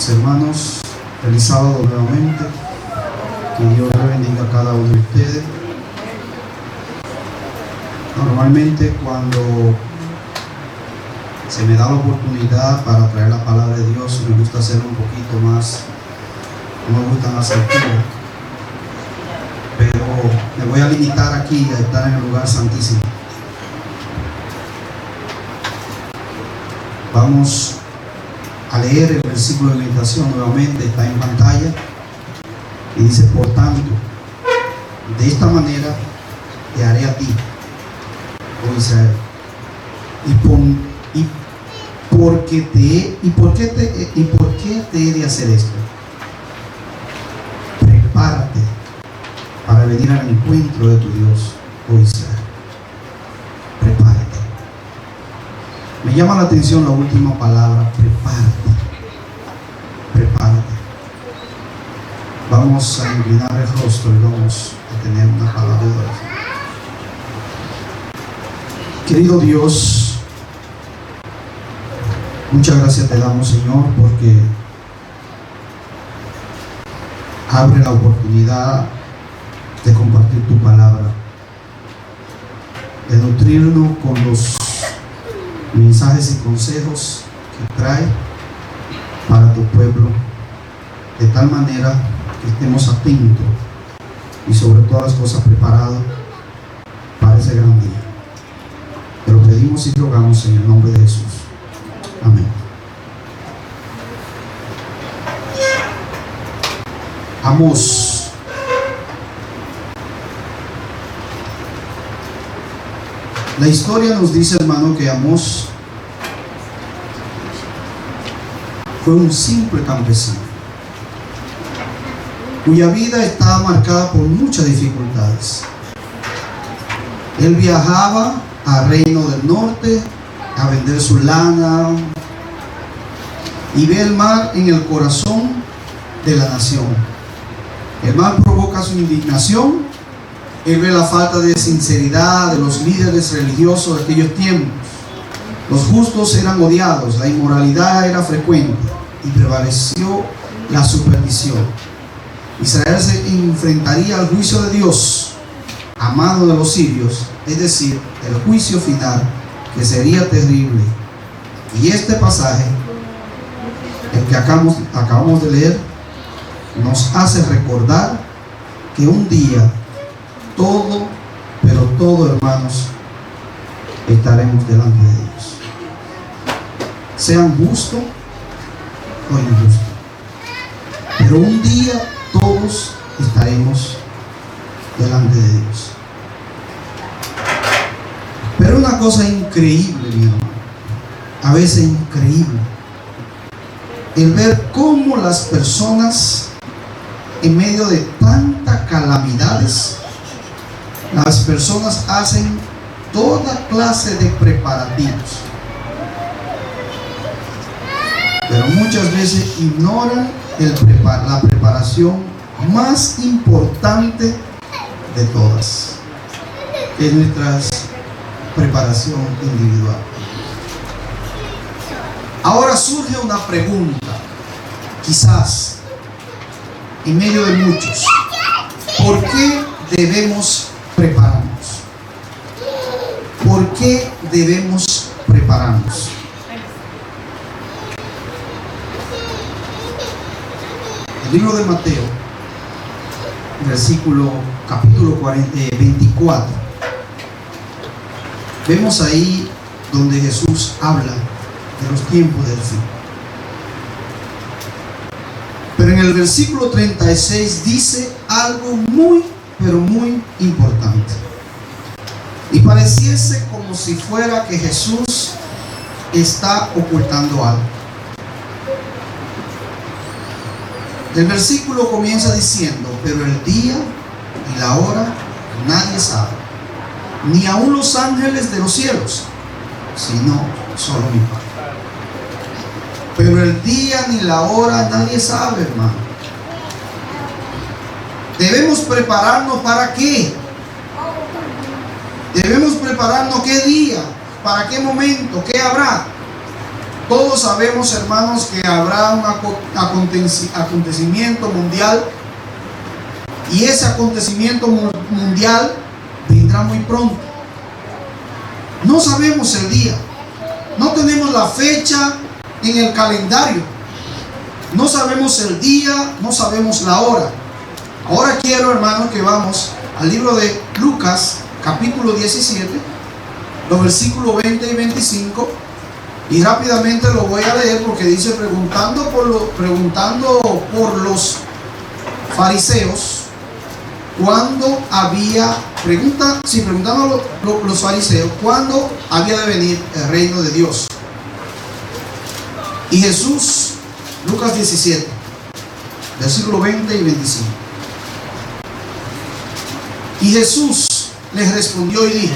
Hermanos, feliz sábado nuevamente. Que Dios le bendiga a cada uno de ustedes. Normalmente cuando se me da la oportunidad para traer la palabra de Dios, me gusta hacerlo un poquito más, no me gustan las alturas, pero me voy a limitar aquí a estar en el lugar santísimo. Vamos a leer el versículo de meditación nuevamente, está en pantalla y dice: por tanto, de esta manera te haré a ti, oh Israel, ¿por qué te he de hacer esto? Prepárate para venir al encuentro de tu Dios, oh Israel. Prepárate. Me llama la atención la última palabra, prepárate. Prepárate. Vamos a inclinar el rostro y vamos a tener una palabra de oración. Querido Dios, muchas gracias te damos, Señor, porque abre la oportunidad de compartir tu palabra, de nutrirnos con los mensajes y consejos que trae para tu pueblo, de tal manera que estemos atentos y sobre todas las cosas preparados para ese gran día. Te lo pedimos y rogamos en el nombre de Jesús. Amén. Amós. La historia nos dice, hermano, que Amós fue un simple campesino cuya vida estaba marcada por muchas dificultades. Él viajaba al reino del norte a vender su lana y ve el mal en el corazón de la nación. El mal provoca su indignación. Él ve la falta de sinceridad de los líderes religiosos de aquellos tiempos. Los justos eran odiados, la inmoralidad era frecuente y prevaleció la superstición. Israel se enfrentaría al juicio de Dios a mano de los sirios, es decir, el juicio final, que sería terrible. Y este pasaje, el que acabamos de leer, nos hace recordar que un día todo, pero todo, hermanos, estaremos delante de Dios, sean justos o injustos, pero un día todos estaremos delante de Dios. Pero una cosa increíble, mi hermano, a veces increíble, el ver cómo las personas en medio de tantas calamidades, las personas hacen toda clase de preparativos, pero muchas veces ignoran la preparación más importante de todas, que es nuestra preparación individual. Ahora surge una pregunta, quizás en medio de muchos: ¿por qué debemos prepararnos? ¿Por qué debemos prepararnos? El libro de Mateo, capítulo 24, vemos ahí donde Jesús habla de los tiempos del fin. Pero en el versículo 36 dice algo muy, pero muy importante. Y pareciese como si fuera que Jesús está ocultando algo. El versículo comienza diciendo: pero el día y la hora nadie sabe, ni aun los ángeles de los cielos, sino solo mi Padre. Pero el día ni la hora nadie sabe, hermano. Debemos prepararnos ¿para qué? Debemos prepararnos ¿qué día? ¿Para qué momento? ¿Qué habrá? Todos sabemos, hermanos, que habrá un acontecimiento mundial, y ese acontecimiento mundial vendrá muy pronto. No sabemos el día, no tenemos la fecha en el calendario, no sabemos el día, no sabemos la hora. Ahora quiero, hermanos, que vamos al libro de Lucas, capítulo 17, los versículos 20 y 25, y rápidamente lo voy a leer porque dice: preguntando por los fariseos cuándo había, preguntando los fariseos cuándo había de venir el reino de Dios. Y Jesús, Lucas 17, versículos 20 y 25. Y Jesús les respondió y dijo: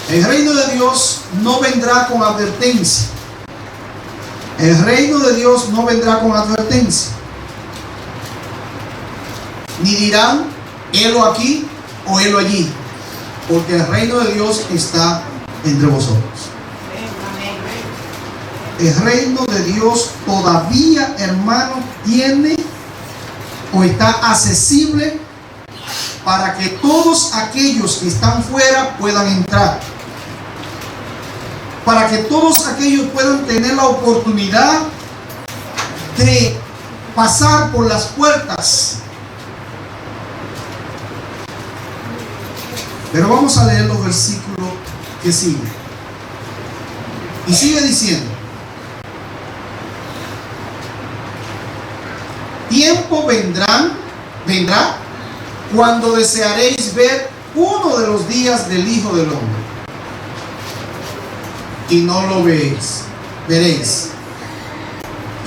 el reino de Dios no vendrá con advertencia. El reino de Dios no vendrá con advertencia. Ni dirán: helo aquí o helo allí, porque el reino de Dios está entre vosotros. El reino de Dios todavía, hermano, tiene o está accesible para que todos aquellos que están fuera puedan entrar, para que todos aquellos puedan tener la oportunidad de pasar por las puertas. Pero vamos a leer los versículos que siguen. Y sigue diciendo: tiempo vendrá cuando desearéis ver uno de los días del Hijo del Hombre, y no lo veréis.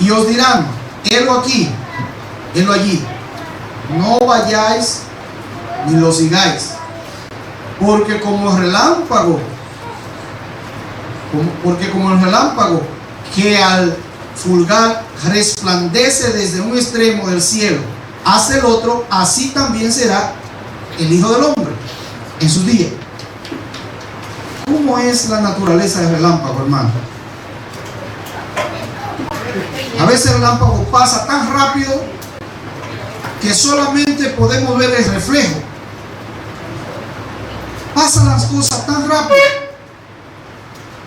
Y os dirán: helo aquí, helo allí. No vayáis ni lo sigáis. Porque como el relámpago que al fulgar resplandece desde un extremo del cielo hacia el otro, así también será el Hijo del Hombre en su día. ¿Cómo es la naturaleza del relámpago, hermano? A veces el relámpago pasa tan rápido que solamente podemos ver el reflejo. Pasan las cosas tan rápido.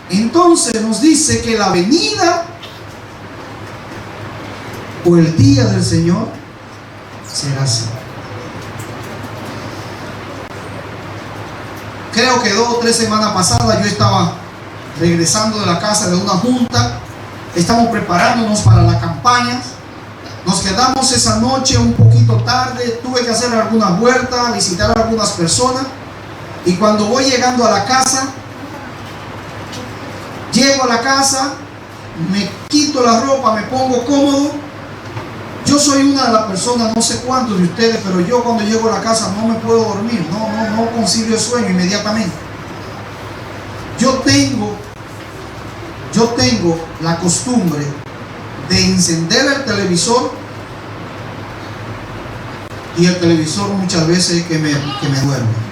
Entonces nos dice que la venida o el día del Señor será así. Creo que 2 o 3 semanas pasadas yo estaba regresando de la casa de una junta. Estamos preparándonos para la campaña. Nos quedamos esa noche un poquito tarde. Tuve que hacer algunas vueltas, visitar a algunas personas. Y cuando voy llegando a la casa, llego a la casa, me quito la ropa, me pongo cómodo. Yo soy una de las personas, no sé cuántos de ustedes, pero yo cuando llego a la casa no me puedo dormir, no concilio el sueño inmediatamente. Yo tengo la costumbre de encender el televisor, y el televisor muchas veces que me duerme.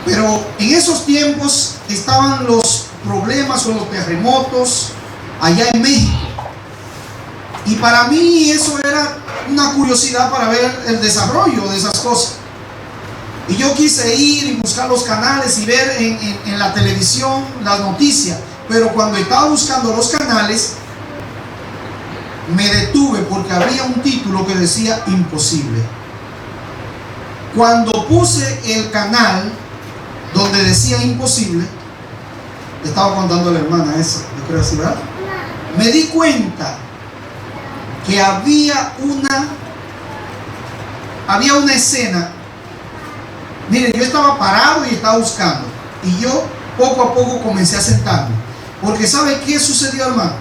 Pero en esos tiempos estaban los problemas con los terremotos allá en México. Y para mí eso era una curiosidad para ver el desarrollo de esas cosas. Y yo quise ir y buscar los canales y ver en la televisión las noticias. Pero cuando estaba buscando los canales, me detuve porque había un título que decía imposible. Cuando puse el canal donde decía imposible, le estaba contando a la hermana eso, yo creo así, ¿verdad? Me di cuenta que había una escena. Miren, yo estaba parado y estaba buscando, y yo poco a poco comencé a sentarme, porque ¿sabe qué sucedió, hermano?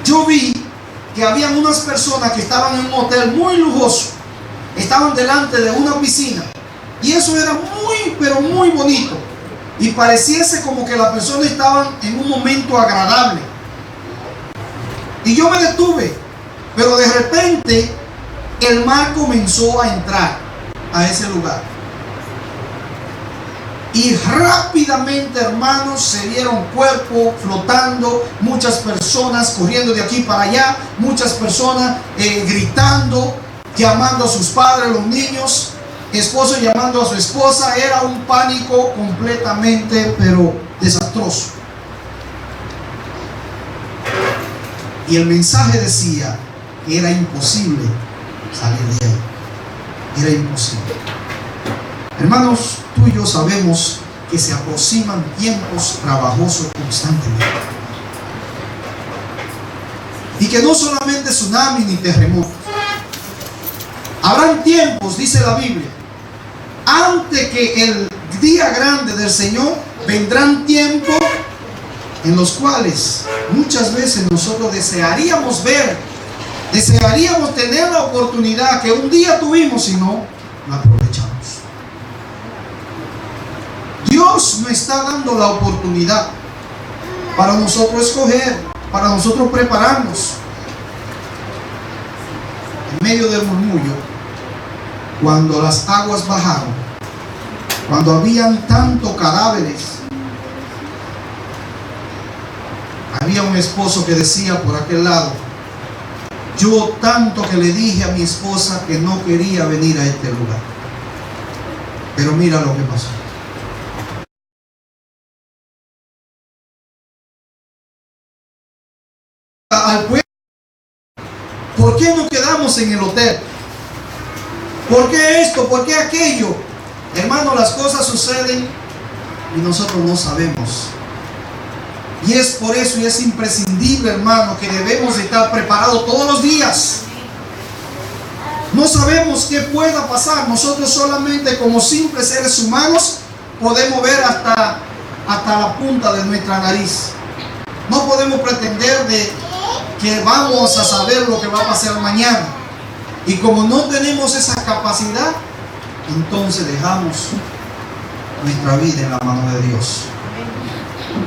Yo vi que habían unas personas que estaban en un hotel muy lujoso, estaban delante de una piscina, y eso era muy, pero muy bonito, y pareciese como que las personas estaban en un momento agradable. Y yo me detuve, pero de repente el mar comenzó a entrar a ese lugar. Y rápidamente, hermanos, se vieron cuerpos flotando, muchas personas corriendo de aquí para allá, muchas personas gritando, llamando a sus padres, los niños, esposo llamando a su esposa. Era un pánico completamente, pero desastroso. Y el mensaje decía que era imposible salir de ahí. Era imposible. Hermanos, tú y yo sabemos que se aproximan tiempos trabajosos constantemente. Y que no solamente tsunami ni terremotos. Habrán tiempos, dice la Biblia, antes que el día grande del Señor, vendrán tiempos en los cuales muchas veces nosotros desearíamos ver, desearíamos tener la oportunidad que un día tuvimos y no la aprovechamos. Dios nos está dando la oportunidad para nosotros escoger, para nosotros prepararnos. En medio del murmullo, cuando las aguas bajaron, cuando habían tantos cadáveres, había un esposo que decía por aquel lado: yo tanto que le dije a mi esposa que no quería venir a este lugar, pero mira lo que pasó. Al pueblo, ¿por qué no quedamos en el hotel? ¿Por qué esto? ¿Por qué aquello? Hermano, las cosas suceden y nosotros no sabemos. Y es por eso y es imprescindible, hermano, que debemos estar preparados todos los días. No sabemos qué pueda pasar. Nosotros solamente como simples seres humanos podemos ver hasta la punta de nuestra nariz. No podemos pretender que vamos a saber lo que va a pasar mañana. Y como no tenemos esa capacidad, entonces dejamos nuestra vida en la mano de Dios.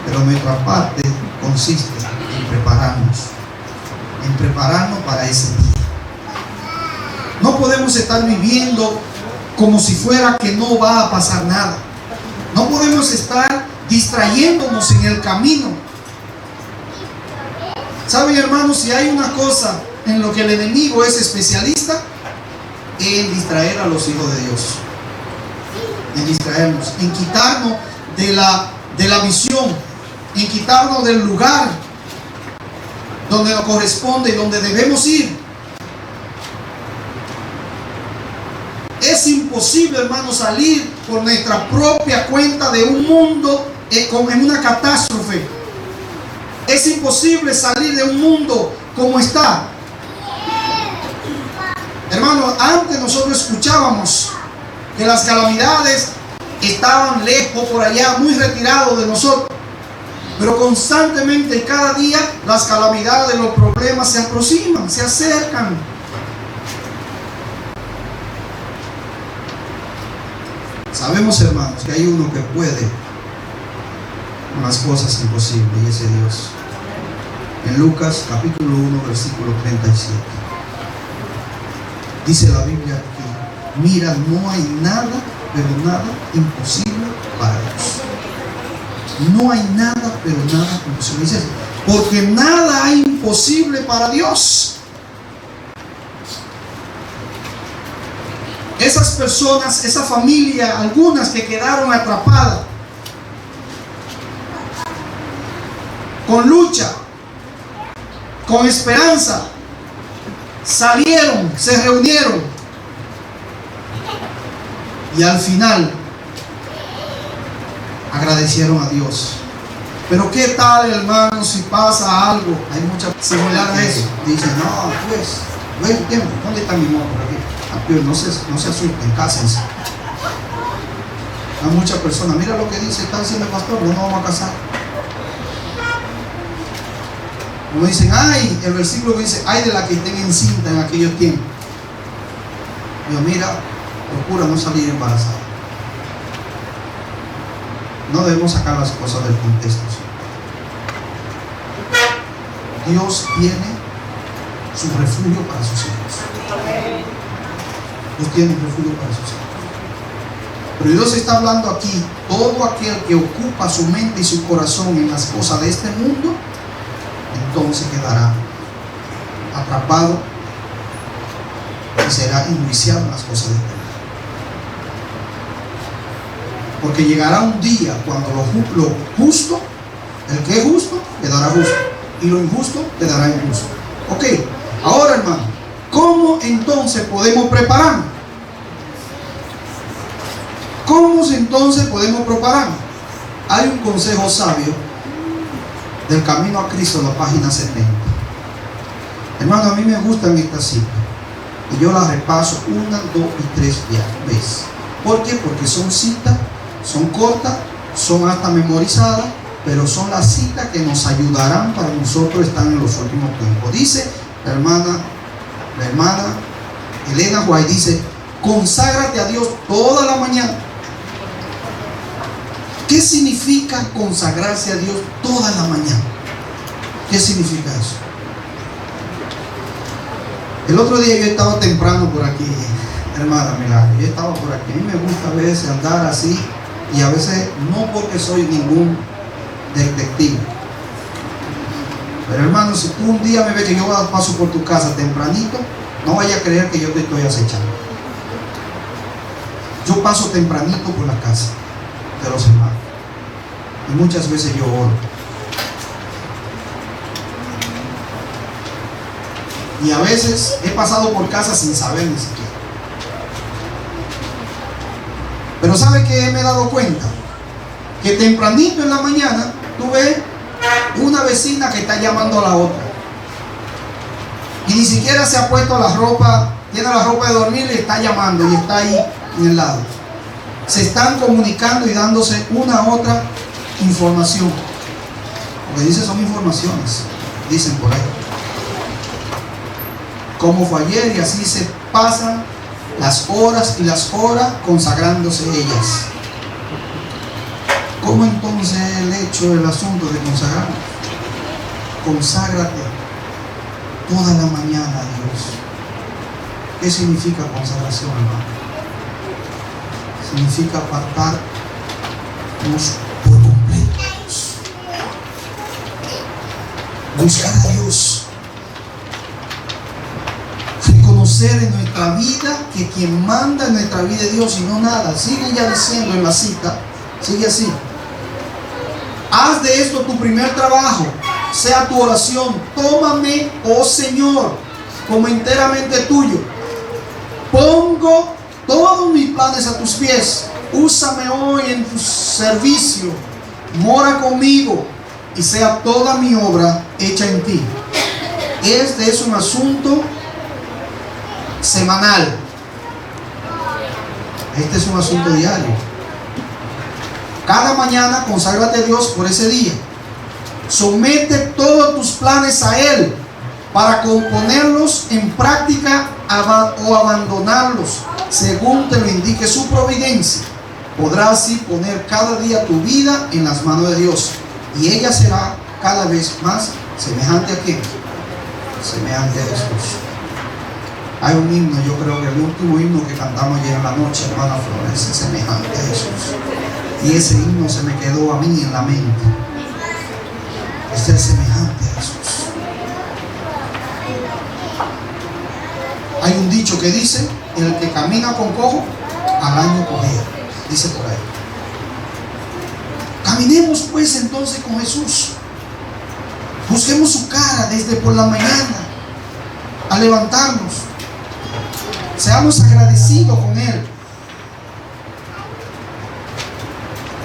Pero nuestra parte consiste en prepararnos para ese día. No podemos estar viviendo como si fuera que no va a pasar nada. No podemos estar distrayéndonos en el camino. ¿Saben, hermanos? Si hay una cosa en lo que el enemigo es especialista, en distraer a los hijos de Dios. En distraernos, en quitarnos de la visión, en quitarnos del lugar donde nos corresponde y donde debemos ir. Es imposible, hermanos, salir por nuestra propia cuenta de un mundo en una catástrofe. Es imposible salir de un mundo como está. Hermanos, antes nosotros escuchábamos que las calamidades estaban lejos por allá, muy retirados de nosotros. Pero constantemente, cada día, las calamidades, los problemas se aproximan, se acercan. Sabemos, hermanos, que hay uno que puede con las cosas imposibles, y ese Dios. En Lucas capítulo 1, versículo 37. Dice la Biblia que, mira, no hay nada, pero nada imposible para Dios. No hay nada, pero nada imposible. Dice, porque nada hay imposible para Dios. Esas personas, esa familia, algunas que quedaron atrapadas, con lucha, con esperanza, salieron, se reunieron y al final agradecieron a Dios. Pero qué tal, hermanos, si pasa algo, hay mucha similar a eso. Dicen, no, pues, buen tiempo, ¿dónde está mi moto? No se asusten, cásense. Hay muchas personas, mira lo que dice, está diciendo el pastor, no nos vamos a casar. Como dicen, ay, el versículo dice, ay de la que estén encinta en aquellos tiempos. Dios, mira, procura no salir embarazada. No debemos sacar las cosas del contexto. Dios tiene su refugio para sus hijos. Dios tiene un refugio para sus hijos. Pero Dios está hablando aquí, todo aquel que ocupa su mente y su corazón en las cosas de este mundo, entonces quedará atrapado y será enjuiciado en las cosas de este mundo. Porque llegará un día cuando lo justo, el que es justo, quedará justo, y lo injusto quedará injusto. Ok, ahora hermano, ¿cómo entonces podemos prepararnos? ¿Cómo entonces podemos prepararnos? Hay un consejo sabio del Camino a Cristo, en la página 70. Hermano, a mí me gustan estas citas y yo las repaso 1, 2 y 3 veces. ¿Por qué? Porque son citas, son cortas, son hasta memorizadas, pero son las citas que nos ayudarán para nosotros estar en los últimos tiempos. Dice la hermana Elena White, dice: conságrate a Dios toda la mañana. ¿Qué significa consagrarse a Dios toda la mañana? ¿Qué significa eso? El otro día yo estaba temprano por aquí, hermana Milagro. Yo estaba por aquí. A mí me gusta a veces andar así, y a veces no porque soy ningún detective. Pero hermano, si tú un día me ves que yo paso por tu casa tempranito, no vaya a creer que yo te estoy acechando. Yo paso tempranito por la casa de los hermanos, y muchas veces yo oro, y a veces he pasado por casa sin saber ni siquiera. Pero ¿sabe qué me he dado cuenta? Que tempranito en la mañana tú ves una vecina que está llamando a la otra, y ni siquiera se ha puesto la ropa, tiene la ropa de dormir y está llamando, y está ahí en el lado. Se están comunicando y dándose una a otra información. Lo que dice son informaciones, dicen por ahí. Como fue ayer, y así se pasan las horas y las horas consagrándose ellas. ¿Cómo entonces el hecho, el asunto de consagrarnos? Conságrate toda la mañana a Dios. ¿Qué significa consagración, hermano? Significa apartarnos por completo. Buscar a Dios. Reconocer en nuestra vida que quien manda en nuestra vida es Dios y no nada. Sigue ya diciendo en la cita, sigue así: haz de esto tu primer trabajo, sea tu oración. Tómame, oh Señor, como enteramente tuyo. Pongo todos mis planes a tus pies. Úsame hoy en tu servicio. Mora conmigo y sea toda mi obra hecha en ti. Este es un asunto semanal. Este es un asunto diario. Cada mañana conságrate a Dios por ese día. Somete todos tus planes a Él para ponerlos en práctica o abandonarlos según te lo indique su providencia. Podrás así poner cada día tu vida en las manos de Dios, y ella será cada vez más semejante a ¿quién? Semejante a Jesús. Hay un himno, yo creo que el último himno que cantamos ayer en la noche, hermana Flores, es semejante a Jesús. Y ese himno se me quedó a mí en la mente. Es ser semejante a Jesús. Hay un dicho que dice: el que camina con cojo, al año cojea. Dice por ahí. Caminemos pues entonces con Jesús. Busquemos su cara desde por la mañana a levantarnos. Seamos agradecidos con Él.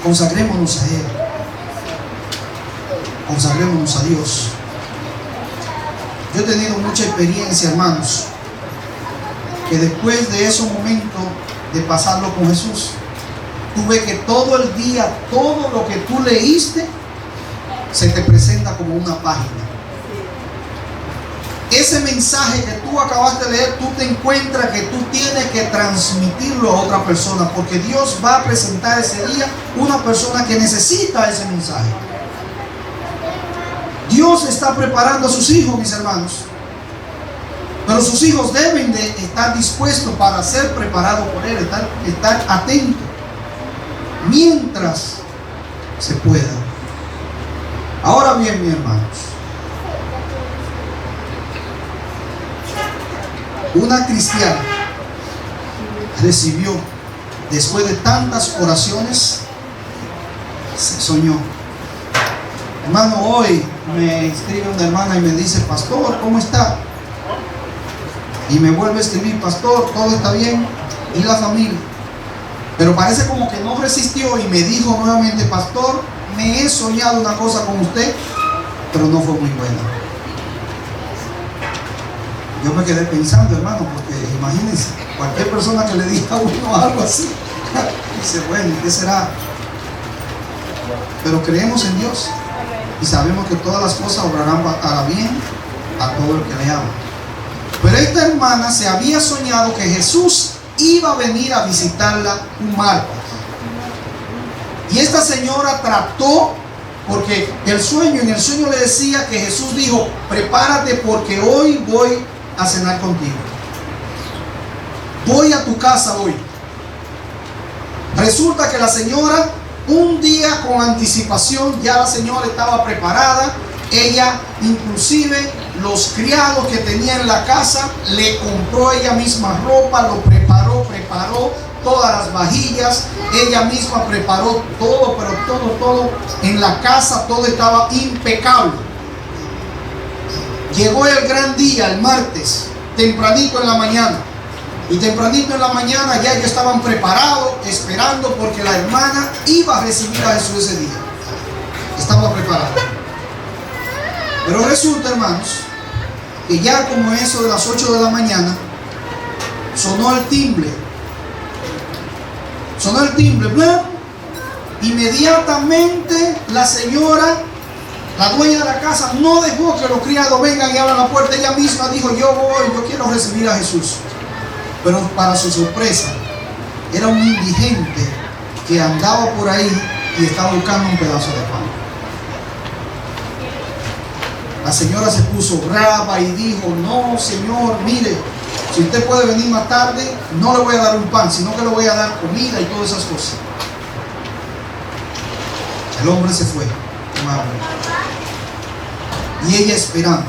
Consagrémonos a Él. Consagrémonos a Dios. Yo he tenido mucha experiencia, hermanos, que después de esos momentos de pasarlo con Jesús, tú ves que todo el día, todo lo que tú leíste se te presenta como una página. Ese mensaje que tú acabaste de leer, tú te encuentras que tú tienes que transmitirlo a otra persona, porque Dios va a presentar ese día una persona que necesita ese mensaje. Dios está preparando a sus hijos, mis hermanos, pero sus hijos deben de estar dispuestos para ser preparados por Él, estar atentos. mientras se pueda. Ahora bien, mis hermanos, una cristiana recibió, después de tantas oraciones, se soñó. Hermano, hoy me escribe una hermana y me dice: pastor, ¿cómo está? Y me vuelve a escribir: pastor, todo está bien, y la familia. Pero parece como que no resistió y me dijo nuevamente: pastor, me he soñado una cosa con usted, pero no fue muy buena. Yo me quedé pensando, hermano, porque imagínense, cualquier persona que le diga a uno algo así, dice: bueno, ¿qué será? Pero creemos en Dios y sabemos que todas las cosas obrarán para bien a todo el que le ama. Pero esta hermana se había soñado que Jesús iba a venir a visitarla un martes. Y esta señora trató, porque en el sueño le decía que Jesús dijo: prepárate porque hoy voy a cenar contigo. Voy a tu casa hoy. Resulta que la señora, un día con anticipación, ya la señora estaba preparada. Ella, inclusive, los criados que tenía en la casa, le compró ella misma ropa, lo preparó todas las vajillas, ella misma preparó todo, pero todo en la casa, todo estaba impecable. Llegó el gran día, el martes, tempranito en la mañana. Y tempranito en la mañana ya ellos estaban preparados, esperando, porque la hermana iba a recibir a Jesús ese día. Estaba preparada. Pero resulta, hermanos, que ya como eso de las 8 de la mañana, sonó el timbre. Sonó el timbre, ¡blam! Inmediatamente la señora, la dueña de la casa, no dejó que los criados vengan y abran la puerta. Ella misma dijo: yo quiero recibir a Jesús. Pero para su sorpresa, era un indigente que andaba por ahí y estaba buscando un pedazo de pan. La señora se puso brava y dijo: no, señor, mire, si usted puede venir más tarde, no le voy a dar un pan, sino que le voy a dar comida y todas esas cosas. El hombre se fue, y ella esperando.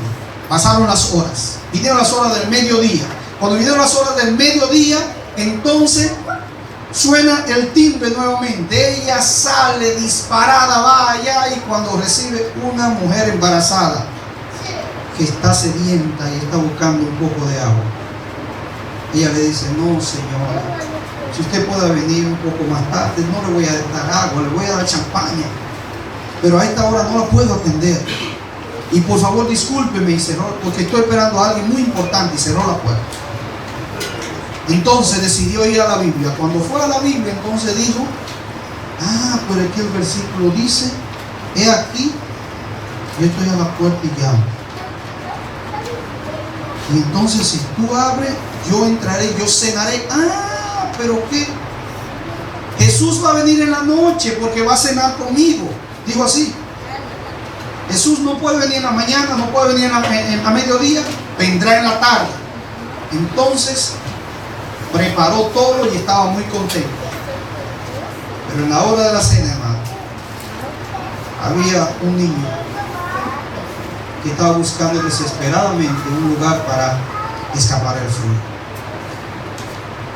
Pasaron las horas, vinieron las horas del mediodía. Cuando vinieron las horas del mediodía, entonces suena el timbre nuevamente. Ella sale disparada, va allá, y cuando recibe una mujer embarazada que está sedienta y está buscando un poco de agua, ella le dice: no, señora, si usted puede venir un poco más tarde, no le voy a dar agua, le voy a dar champaña, pero a esta hora no la puedo atender. Y por favor discúlpeme, y cerró, porque estoy esperando a alguien muy importante, y cerró la puerta. Entonces decidió ir a la Biblia. Cuando fue a la Biblia, entonces dijo: pero es que el versículo dice: he aquí, yo estoy a la puerta y llamo. Y entonces, si tú abres, yo entraré, yo cenaré. ¿Pero qué? Jesús va a venir en la noche porque va a cenar conmigo. Dijo así. Jesús no puede venir en la mañana, no puede venir a mediodía, vendrá en la tarde. Entonces preparó todo y estaba muy contento. Pero en la hora de la cena, hermano, había un niño que estaba buscando desesperadamente un lugar para escapar el frío.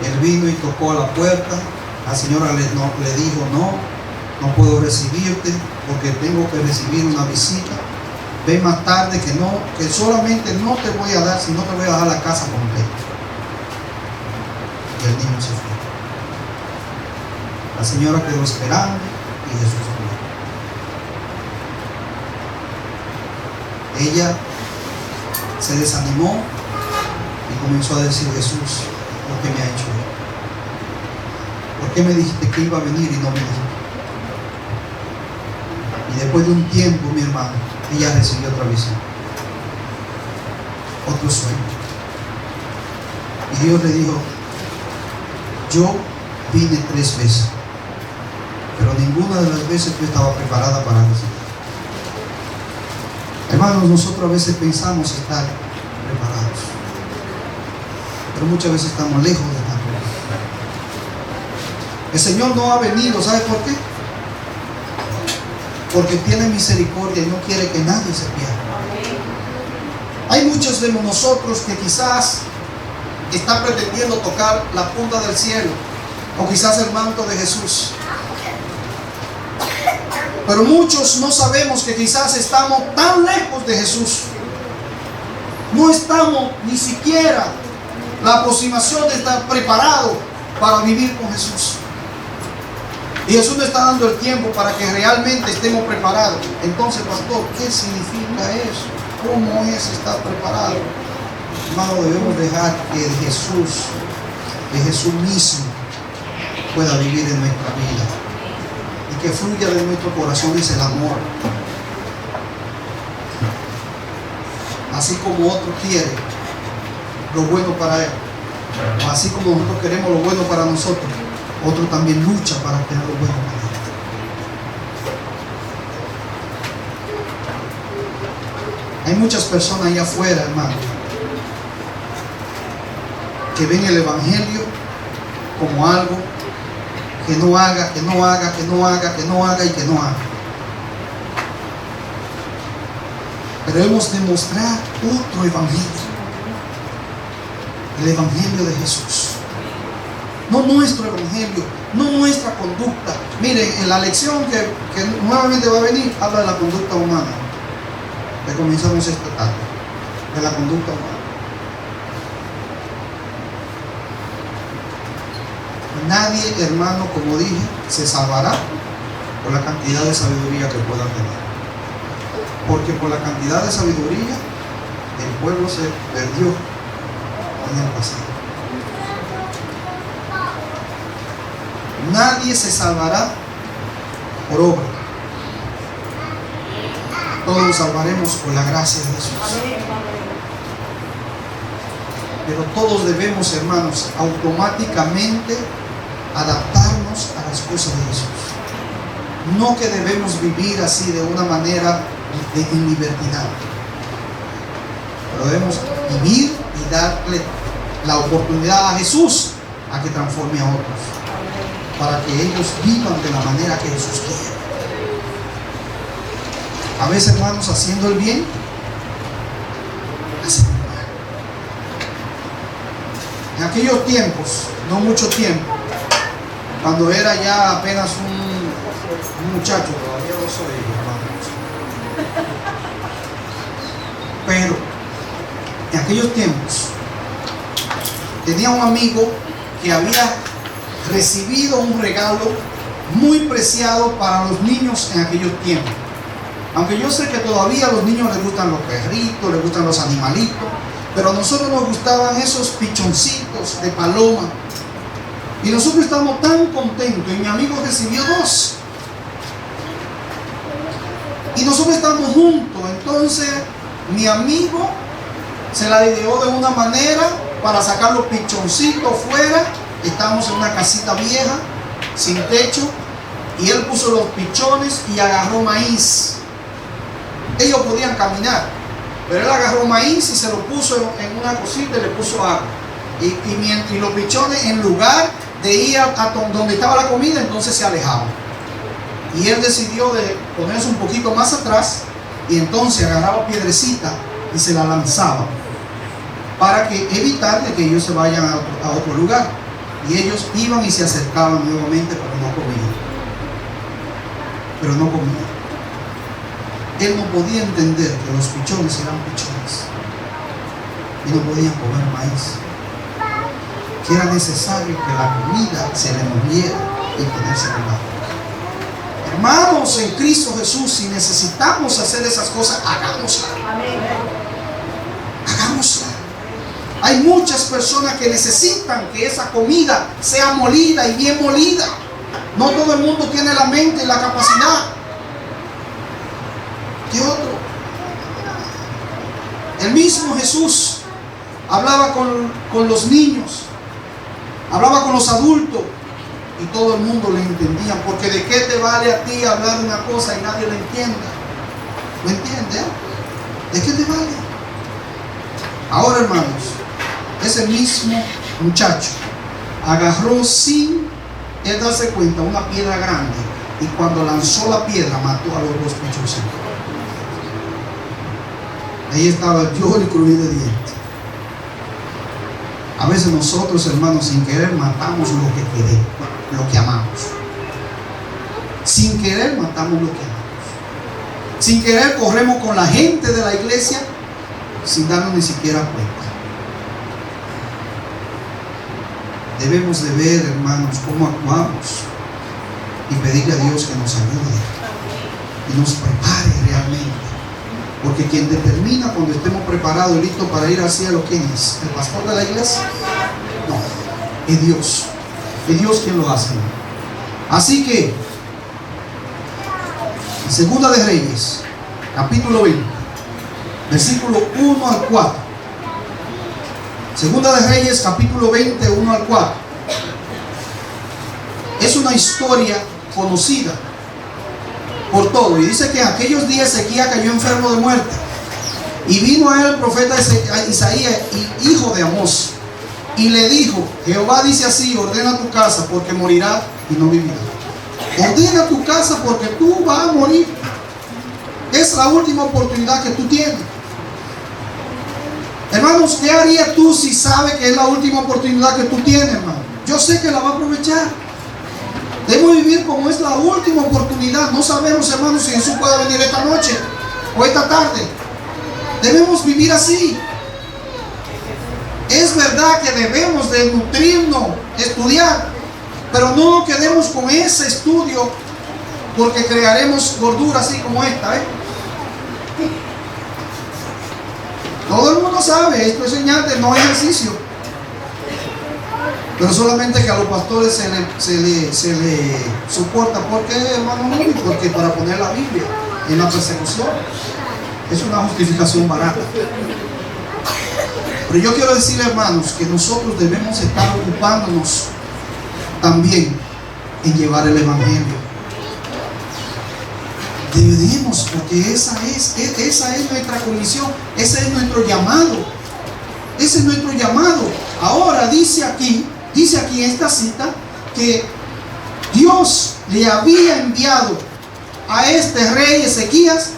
Él vino y tocó a la puerta. La señora le dijo: no puedo recibirte porque tengo que recibir una visita. Ven más tarde, que solamente no te voy a dar, sino te voy a dejar la casa completa. Y el niño se fue. La señora quedó esperando y Jesús fue. Ella se desanimó y comenzó a decir: Jesús, ¿por qué me ha hecho esto? ¿Por qué me dijiste que iba a venir y no me dijiste? Y después de un tiempo, mi hermano, ella recibió otra visión, otro sueño. Y Dios le dijo: yo vine 3 veces, pero ninguna de las veces tú estabas preparada para recibir. Hermanos, nosotros a veces pensamos estar preparados, pero muchas veces estamos lejos de estar preparados. El Señor no ha venido, ¿sabe por qué? Porque tiene misericordia y no quiere que nadie se pierda. Hay muchos de nosotros que quizás están pretendiendo tocar la punta del cielo, o quizás el manto de Jesús. Pero muchos no sabemos que quizás estamos tan lejos de Jesús. No estamos ni siquiera la aproximación de estar preparado para vivir con Jesús. Y Jesús nos está dando el tiempo para que realmente estemos preparados. Entonces, pastor, ¿qué significa eso? ¿Cómo es estar preparado? Hermano, debemos dejar que Jesús mismo pueda vivir en nuestra vida. Y que fluya de nuestro corazón es el amor. Así como otro quiere lo bueno para él, o así como nosotros queremos lo bueno para nosotros, otro también lucha para tener lo bueno para él. Hay muchas personas allá afuera, hermano, que ven el Evangelio como algo que no haga, que no haga, que no haga, que no haga y que no haga. Pero hemos de mostrar otro evangelio, el evangelio de Jesús. No nuestro evangelio, no nuestra conducta. Miren, en la lección que nuevamente va a venir, habla de la conducta humana. Que comenzamos esta tarde, de la conducta humana. Nadie, hermano, como dije, se salvará por la cantidad de sabiduría que puedan tener. Porque por la cantidad de sabiduría el pueblo se perdió en el pasado. Nadie se salvará por obra. Todos nos salvaremos por la gracia de Jesús. Pero todos debemos, hermanos, automáticamente adaptarnos a las cosas de Jesús. No que debemos vivir así de una manera en libertad, pero debemos vivir y darle la oportunidad a Jesús a que transforme a otros, para que ellos vivan de la manera que Jesús quiere. A veces, hermanos, haciendo el bien, hacen el mal. En aquellos tiempos, no mucho tiempo, cuando era ya apenas un muchacho, todavía no soy, hermanos, pero en aquellos tiempos tenía un amigo que había recibido un regalo muy preciado para los niños en aquellos tiempos. Aunque yo sé que todavía a los niños les gustan los perritos, les gustan los animalitos, pero a nosotros nos gustaban esos pichoncitos de paloma. Y nosotros estábamos tan contentos, y mi amigo recibió 2. Y nosotros estábamos juntos. Entonces mi amigo se la ideó de una manera para sacar los pichoncitos fuera. Estábamos en una casita vieja, sin techo, y él puso los pichones y agarró maíz. Ellos podían caminar, pero él agarró maíz y se lo puso en una cosita y le puso agua. Y los pichones, en lugar de ir a donde estaba la comida, entonces se alejaban. Y él decidió de ponerse un poquito más atrás, y entonces agarraba piedrecita y se la lanzaba para evitar de que ellos se vayan a otro lugar. Y ellos iban y se acercaban nuevamente, pero no comían. Él no podía entender que los pichones eran pichones y no podían comer maíz, que era necesario que la comida se le moviera y ponerse en la boca. Hermanos, en Cristo Jesús, si necesitamos hacer esas cosas, hagámoslas. Hagámoslas. Hay muchas personas que necesitan que esa comida sea molida y bien molida. No todo el mundo tiene la mente y la capacidad. ¿Qué otro? El mismo Jesús hablaba con los niños, hablaba con los adultos, y todo el mundo le entendía. Porque ¿de qué te vale a ti hablar de una cosa y nadie la entienda? ¿Lo entiende? ¿De qué te vale? Ahora, hermanos, ese mismo muchacho agarró sin es darse cuenta, una piedra grande, y cuando lanzó la piedra mató a los dos pichos. Ahí estaba el lloro y crujir de dientes. A veces nosotros, hermanos, sin querer matamos lo que queremos, lo que amamos. Sin querer matamos lo que amamos. Sin querer corremos con la gente de la iglesia sin darnos ni siquiera cuenta. Debemos de ver, hermanos, cómo actuamos y pedirle a Dios que nos ayude y nos prepare realmente. Porque quien determina cuando estemos preparados y listos para ir al cielo, ¿quién es? ¿El pastor de la iglesia? No, es Dios. Es Dios quien lo hace. Así que, en Segunda de Reyes, capítulo 20, versículo 1 al 4. Segunda de Reyes, capítulo 20, 1 al 4. Es una historia conocida por todo. Y dice que en aquellos días Ezequías cayó enfermo de muerte. Y vino a él el profeta Isaías, hijo de Amós, y le dijo: Jehová dice así: ordena tu casa, porque morirá y no vivirá. Ordena tu casa, porque tú vas a morir. Es la última oportunidad que tú tienes. Hermanos, ¿qué harías tú si sabes que es la última oportunidad que tú tienes, hermano? Yo sé que la va a aprovechar. Debemos vivir como es la última oportunidad. No sabemos, hermanos, si Jesús puede venir esta noche o esta tarde. Debemos vivir así. Es verdad que debemos de nutrirnos, estudiar, pero no nos quedemos con ese estudio, porque crearemos gordura así como esta, Todo el mundo sabe, esto es señal de no ejercicio. Pero solamente que a los pastores se le soporta. ¿Por qué, hermano? Porque para poner la Biblia en la persecución es una justificación barata. Pero yo quiero decir, hermanos, que nosotros debemos estar ocupándonos también en llevar el evangelio. Debemos, porque esa es nuestra comisión, ese es nuestro llamado. Ese es nuestro llamado. Ahora dice aquí en esta cita, que Dios le había enviado a este rey Ezequías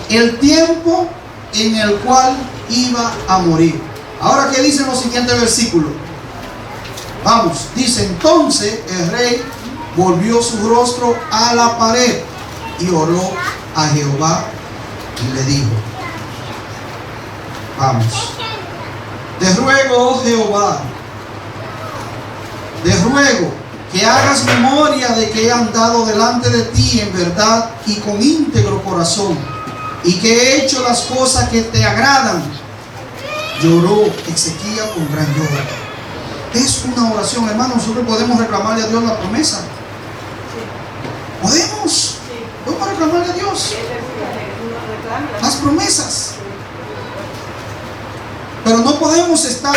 el tiempo en el cual iba a morir. Ahora, ¿qué dicen los siguientes versículos? Vamos, dice: entonces el rey volvió su rostro a la pared y oró a Jehová y le dijo: vamos, te ruego, oh Jehová, te ruego que hagas memoria de que he andado delante de ti en verdad y con íntegro corazón, y que he hecho las cosas que te agradan. Lloró Ezequías con gran lloro. Es una oración, hermano. Nosotros podemos reclamarle a Dios la promesa. Podemos reclamarle a Dios las promesas. Pero no podemos estar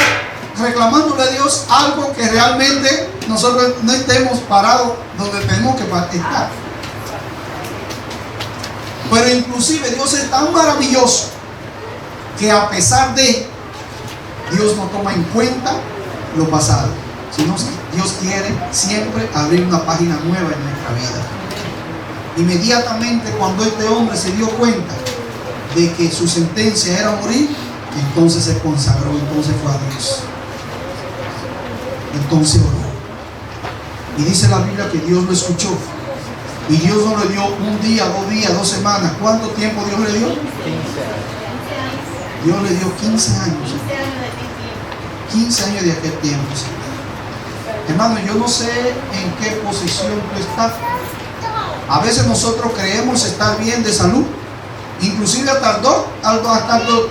reclamándole a Dios algo que realmente nosotros no estemos parados donde tenemos que estar. Pero inclusive Dios es tan maravilloso que a pesar de, Dios no toma en cuenta lo pasado, sino que Dios quiere siempre abrir una página nueva en nuestra vida. Inmediatamente cuando este hombre se dio cuenta de que su sentencia era morir, entonces se consagró, entonces fue a Dios, entonces oró. Y dice la Biblia que Dios lo escuchó. Y Dios no le dio un día, 2 días, 2 semanas. ¿Cuánto tiempo Dios le dio? 15 años. Dios le dio 15 años. 15 años de aquel tiempo. Hermano, yo no sé en qué posición tú estás. A veces nosotros creemos estar bien de salud. Inclusive hasta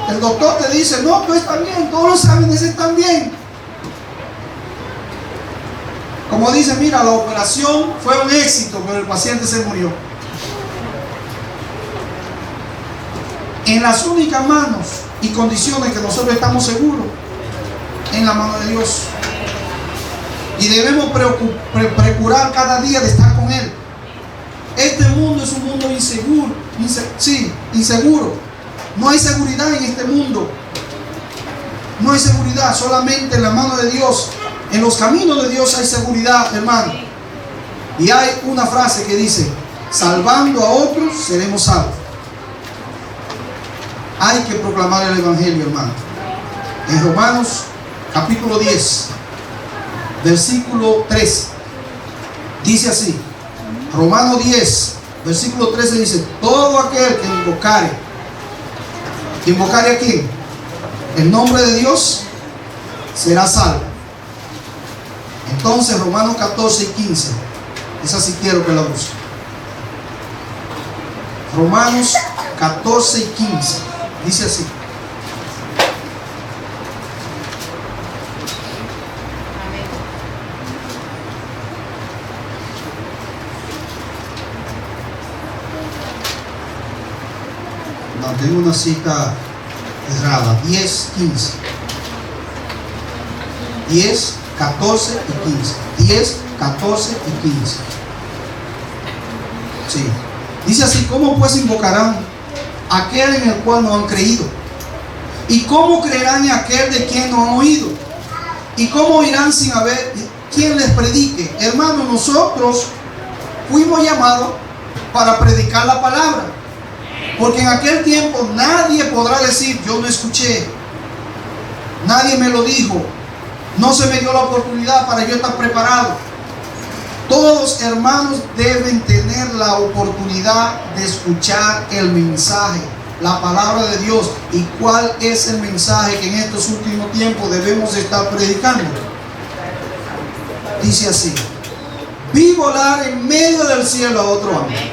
el doctor te dice: no, tú estás bien, todos los exámenes están bien. Como dice: mira, la operación fue un éxito, pero el paciente se murió. En las únicas manos y condiciones que nosotros estamos seguros, en la mano de Dios. Y debemos procurar cada día de estar con Él. Este mundo es un mundo inseguro. Inseguro. No hay seguridad en este mundo. No hay seguridad, solamente en la mano de Dios. En los caminos de Dios hay seguridad, hermano. Y hay una frase que dice: salvando a otros seremos salvos. Hay que proclamar el evangelio, hermano. En Romanos capítulo 10, versículo 3, dice así. Romanos 10, versículo 13 dice: todo aquel que invocare a quién, el nombre de Dios, será salvo. Entonces Romanos 14 y 15, esa sí quiero que la use. Romanos 14 y 15 dice así: no, tengo una cita errada. 10, 15. 10, 14 y 15. 10, 14 y 15. Sí. Dice así: ¿cómo pues invocarán aquel en el cual no han creído? ¿Y cómo creerán en aquel de quien no han oído? ¿Y cómo irán sin haber quien les predique? Hermanos, nosotros fuimos llamados para predicar la palabra. Porque en aquel tiempo nadie podrá decir: yo no escuché, nadie me lo dijo, no se me dio la oportunidad para yo estar preparado. Todos, hermanos, deben tener la oportunidad de escuchar el mensaje, la palabra de Dios. ¿Y cuál es el mensaje que en estos últimos tiempos debemos estar predicando? Dice así: vi volar en medio del cielo a otro ángel,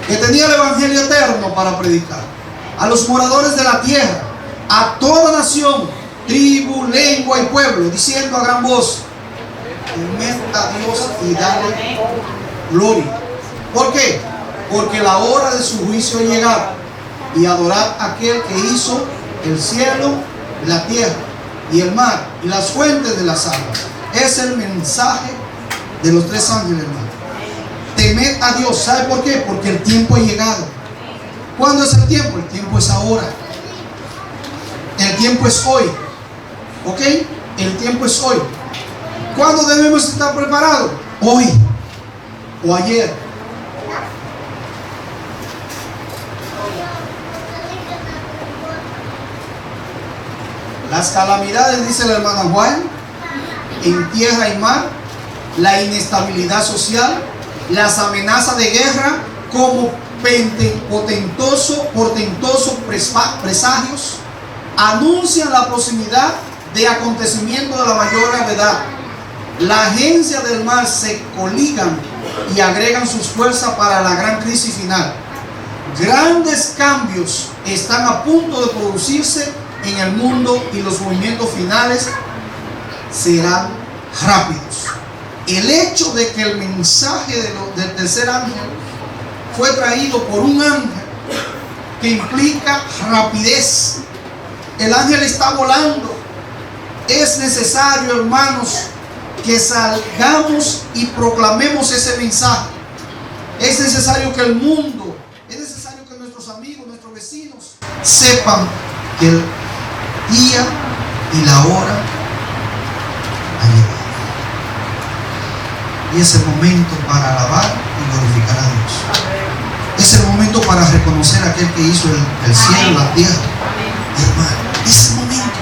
que tenía el evangelio eterno para predicar a los moradores de la tierra, a toda nación, tribu, lengua y pueblo, diciendo a gran voz: temed a Dios y dale gloria. ¿Por qué? Porque la hora de su juicio ha llegado, y adorad a aquel que hizo el cielo, la tierra y el mar y las fuentes de las aguas. Es el mensaje de los tres ángeles, hermano. Temed a Dios. ¿Sabe por qué? Porque el tiempo ha llegado. ¿Cuándo es el tiempo? El tiempo es ahora. El tiempo es hoy. ¿Ok? El tiempo es hoy. ¿Cuándo debemos estar preparados? Hoy o ayer. Las calamidades, dice la hermana Juan, en tierra y mar, la inestabilidad social, las amenazas de guerra, como portentosos presagios, anuncian la proximidad de acontecimientos de la mayor gravedad. La agencia del mal se coligan y agregan sus fuerzas para la gran crisis final. Grandes cambios están a punto de producirse en el mundo y los movimientos finales serán rápidos. El hecho de que el mensaje del tercer ángel fue traído por un ángel que implica rapidez. El ángel está volando. Es necesario, hermanos, que salgamos y proclamemos ese mensaje. Es necesario que el mundo, es necesario que nuestros amigos, nuestros vecinos sepan que el día y la hora ha llegado. Y es el momento para alabar y glorificar a Dios. Es el momento para reconocer a aquel que hizo el cielo, la tierra. Hermano, es el momento.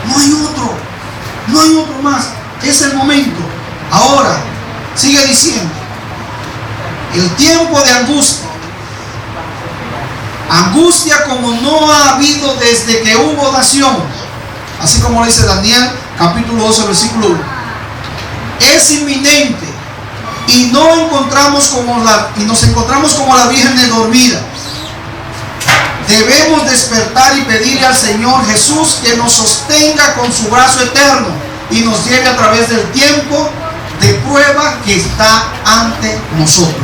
No hay otro. No hay otro más. Es el momento. Ahora, sigue diciendo: el tiempo de angustia. Angustia como no ha habido desde que hubo nación. Así como lo dice Daniel, capítulo 12, versículo 1. Es inminente. Y nos encontramos como la Virgen dormida. Debemos despertar y pedirle al Señor Jesús que nos sostenga con su brazo eterno y nos lleve a través del tiempo de prueba que está ante nosotros.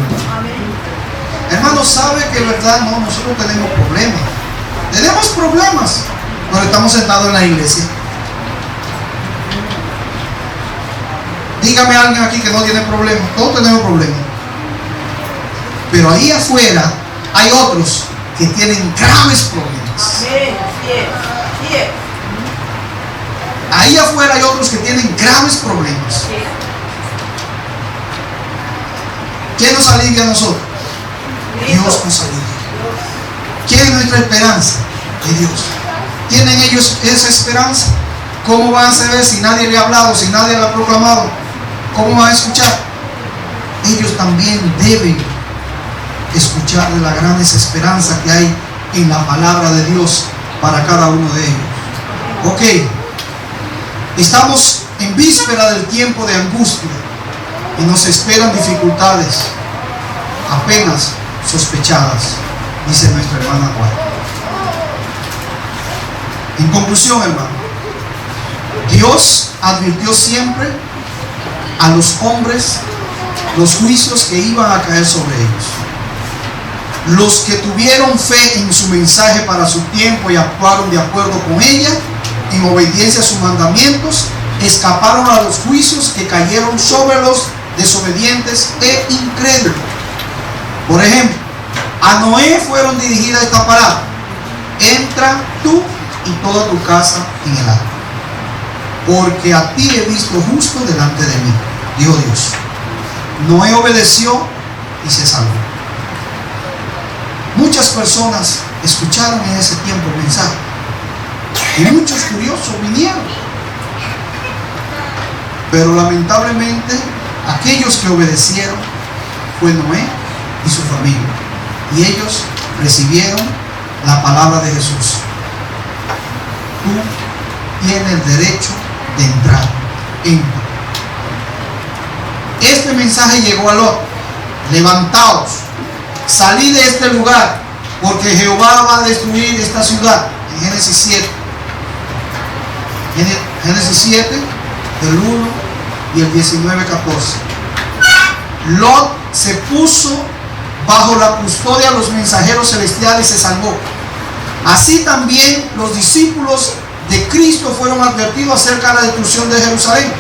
Hermanos, ¿sabe que verdad? No, nosotros tenemos problemas. Tenemos problemas, pero estamos sentados en la iglesia. Dígame a alguien aquí que no tiene problemas. Todos tenemos problemas. Pero ahí afuera hay otros que tienen graves problemas. Ahí afuera hay otros que tienen graves problemas. ¿Quién nos alivia a nosotros? Dios nos alivia. ¿Quién es nuestra esperanza? De Dios. ¿Tienen ellos esa esperanza? ¿Cómo van a saber si nadie le ha hablado, si nadie le ha proclamado? ¿Cómo van a escuchar? Ellos también deben escuchar de la gran desesperanza que hay en la palabra de Dios para cada uno de ellos. Ok, estamos en víspera del tiempo de angustia y nos esperan dificultades apenas sospechadas, dice nuestra hermana Juan. En conclusión, hermano, Dios advirtió siempre a los hombres los juicios que iban a caer sobre ellos. Los que tuvieron fe en su mensaje para su tiempo y actuaron de acuerdo con ella, en obediencia a sus mandamientos, escaparon a los juicios que cayeron sobre los desobedientes e incrédulos. Por ejemplo, a Noé fueron dirigidas esta palabra: entra tú y toda tu casa en el arca, porque a ti he visto justo delante de mí, dijo Dios. Noé obedeció y se salvó. Muchas personas escucharon en ese tiempo el mensaje y muchos curiosos vinieron, pero lamentablemente aquellos que obedecieron fue Noé y su familia, y ellos recibieron la palabra de Jesús. Tú tienes el derecho de entrar. Entra. Este mensaje llegó a Lot: levantaos, salid de este lugar, porque Jehová va a destruir esta ciudad. En Génesis 7. Génesis 7, del 1 y el 19, 14. Lot se puso bajo la custodia de los mensajeros celestiales y se salvó. Así también los discípulos de Cristo fueron advertidos acerca de la destrucción de Jerusalén.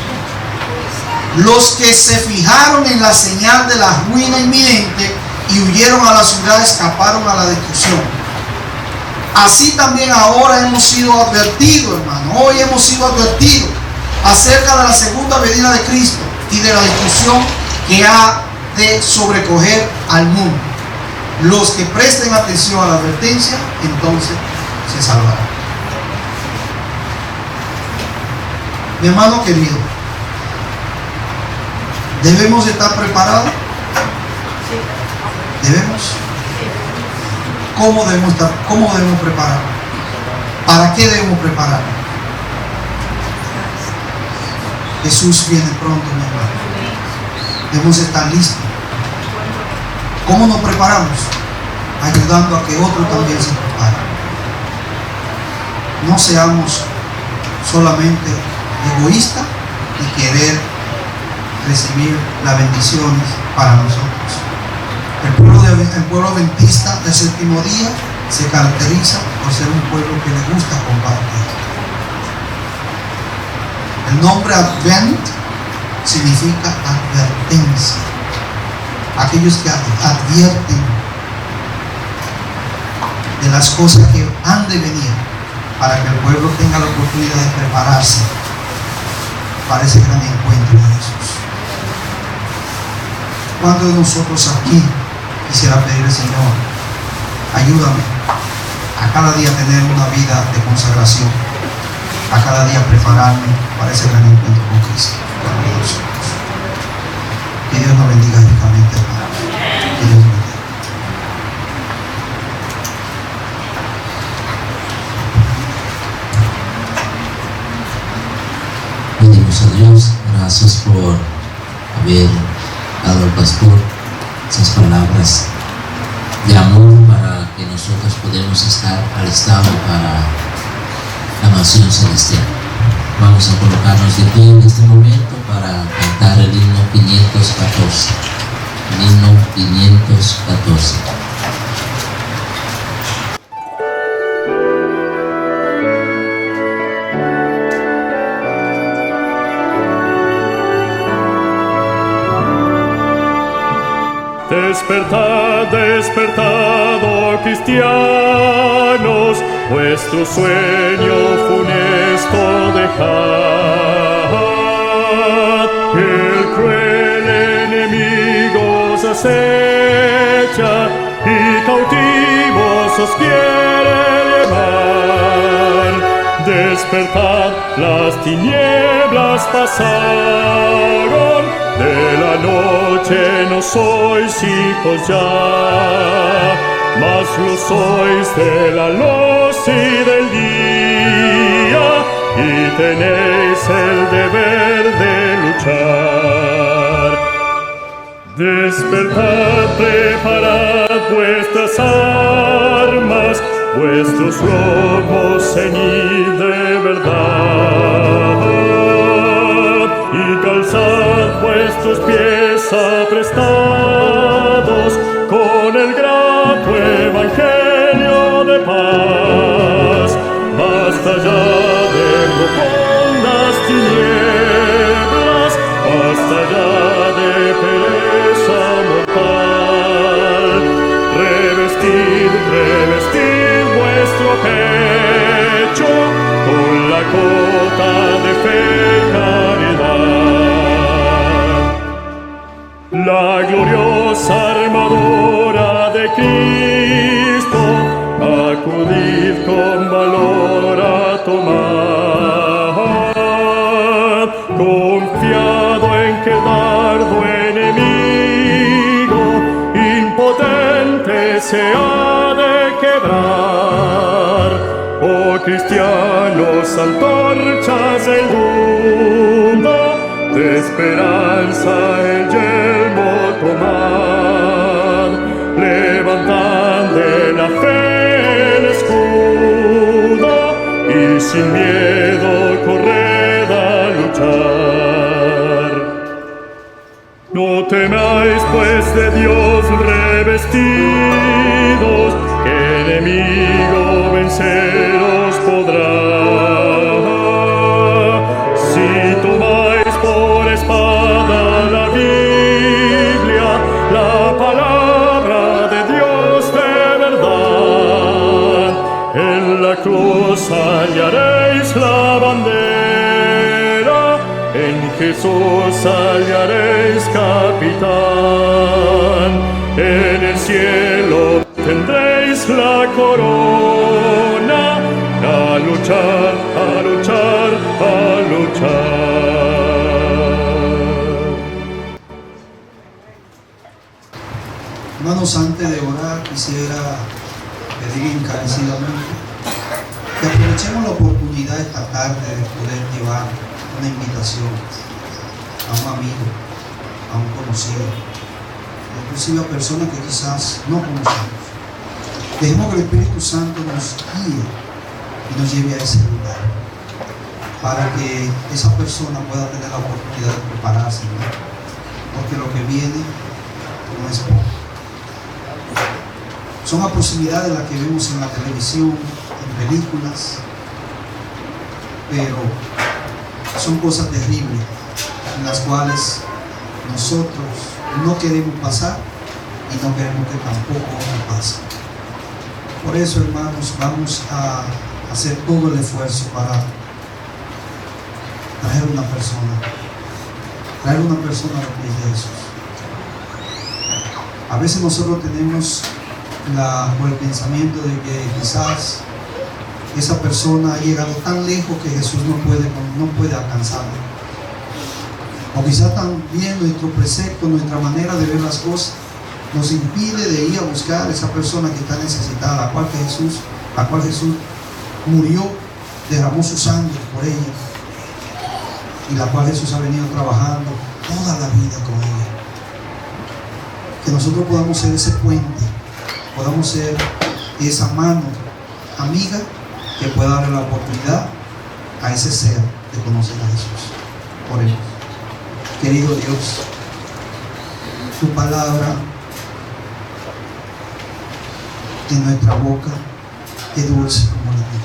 Los que se fijaron en la señal de la ruina inminente y huyeron a la ciudad escaparon a la destrucción. Así también ahora hemos sido advertidos, hermano. Hoy hemos sido advertidos acerca de la segunda venida de Cristo y de la destrucción que ha de sobrecoger al mundo. Los que presten atención a la advertencia, entonces se salvarán. Mi hermano querido, ¿debemos estar preparados? ¿Debemos? ¿Cómo debemos estar? ¿Cómo debemos preparar? ¿Para qué debemos preparar? Jesús viene pronto, mi hermano. Debemos estar listos. ¿Cómo nos preparamos? Ayudando a que otros también se preparen. No seamos solamente egoístas y querer recibir las bendiciones para nosotros. El pueblo adventista del séptimo día se caracteriza por ser un pueblo que le gusta compartir. El nombre Advent significa advertencia. Aquellos que advierten de las cosas que han de venir para que el pueblo tenga la oportunidad de prepararse para ese gran encuentro de Jesús. ¿Cuántos de nosotros aquí quisiera pedirle, Señor, ayúdame a cada día tener una vida de consagración, a cada día prepararme para ese gran encuentro con Cristo? Que Dios nos bendiga ricamente, hermano. Que Dios nos bendiga. Pedimos a Dios, gracias por haber dado al pastor esas palabras de amor para que nosotros podamos estar alistados para la mansión celestial. Vamos a colocarnos de pie en este momento para cantar el himno 514. El himno 514. Despertad, despertad, oh cristianos, vuestro sueño funesto dejad. El cruel enemigo os acecha y cautivos os quiere llevar. Despertad, las tinieblas pasaron, de la noche no sois hijos ya, mas lo sois de la luz y del día, y tenéis el deber de luchar. Despertad, preparad vuestras armas, vuestros lomos ceñid de verdad, y calzad vuestros pies aprestados con el grato evangelio de paz. Basta ya de profundas tinieblas, basta ya de pereza mortal. Revestid, revestid vuestro pecho con la cota de fe y caridad. La gloriosa armadura de Cristo, acudid con valor a tomar, confiado en que el dardo enemigo impotente se ha de quebrar. Oh cristianos, antorchas del mundo, de esperanza el yelmo tomad, levantad de la fe el escudo y sin miedo corred a luchar. No temáis pues de Dios revestidos, que enemigo venceros podrá. Si tomáis por espada la Biblia, la palabra de Dios de verdad, en la cruz hallaréis la bandera, en Jesús hallaréis capitán, en el cielo tendréis la corona, a luchar, a luchar, a luchar. Hermanos, antes de orar quisiera pedir encarecidamente que aprovechemos la oportunidad esta tarde de poder llevar una invitación a un amigo, a un conocido, inclusive a personas que quizás no conocemos. Dejemos que el Espíritu Santo nos guíe y nos lleve a ese lugar para que esa persona pueda tener la oportunidad de prepararse, ¿no? Porque lo que viene no es poco. Son aproximadades las que vemos en la televisión, en películas, pero son cosas terribles en las cuales nosotros no queremos pasar y no queremos que tampoco nos pase. Por eso, hermanos, vamos a hacer todo el esfuerzo para traer una persona a los pies de Jesús. A veces nosotros tenemos el pensamiento de que quizás esa persona ha llegado tan lejos que Jesús no puede alcanzarla. O quizás también nuestro precepto, nuestra manera de ver las cosas nos impide de ir a buscar a esa persona que está necesitada, la cual Jesús murió, derramó su sangre por ella, y la cual Jesús ha venido trabajando toda la vida con ella. Que nosotros podamos ser ese puente, podamos ser esa mano amiga que pueda darle la oportunidad a ese ser de conocer a Jesús. Oremos. Querido Dios, tu palabra en nuestra boca es dulce como la miel,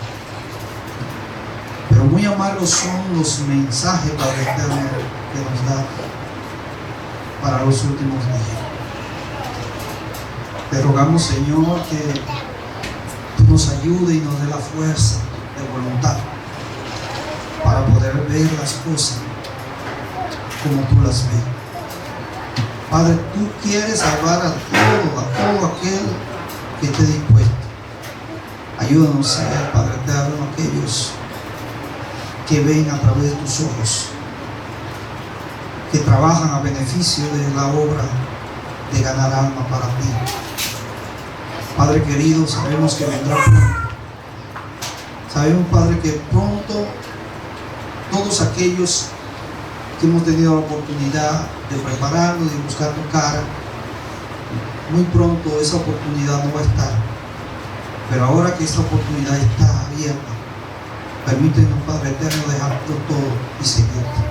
pero muy amargos son los mensajes, Padre eterno, que nos da para los últimos días. Te rogamos, Señor, que tú nos ayudes y nos dé la fuerza de voluntad para poder ver las cosas como tú las ves. Padre, tú quieres salvar a todo aquel que esté dispuesto. Ayúdanos, Señor, Padre eterno, aquellos que ven a través de tus ojos, que trabajan a beneficio de la obra de ganar alma para ti. Padre querido, sabemos que vendrá pronto. Sabemos, Padre, que pronto todos aquellos que hemos tenido la oportunidad de prepararnos, de buscar tu cara, muy pronto esa oportunidad no va a estar. Pero ahora que esta oportunidad está abierta, permítenos, Padre eterno, dejarlo todo y seguirte.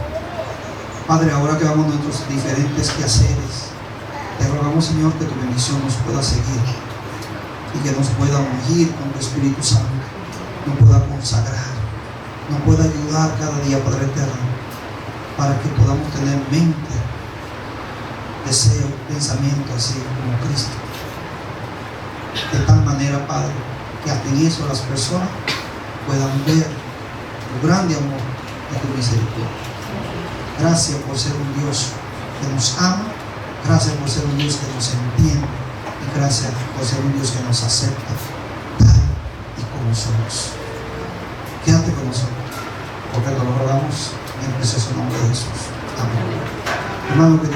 Padre, ahora que vamos a nuestros diferentes quehaceres, te rogamos, Señor, que tu bendición nos pueda seguir y que nos pueda ungir con tu Espíritu Santo, nos pueda consagrar, nos pueda ayudar cada día, Padre eterno, para que podamos tener mente, deseo, pensamiento así como Cristo. De tal manera, Padre, que hasta en eso las personas puedan ver tu grande amor y tu misericordia. Gracias por ser un Dios que nos ama, gracias por ser un Dios que nos entiende y gracias por ser un Dios que nos acepta tal y como somos. Quédate con nosotros, porque te lo rogamos en el precioso nombre de Jesús. Amén. Hermano, que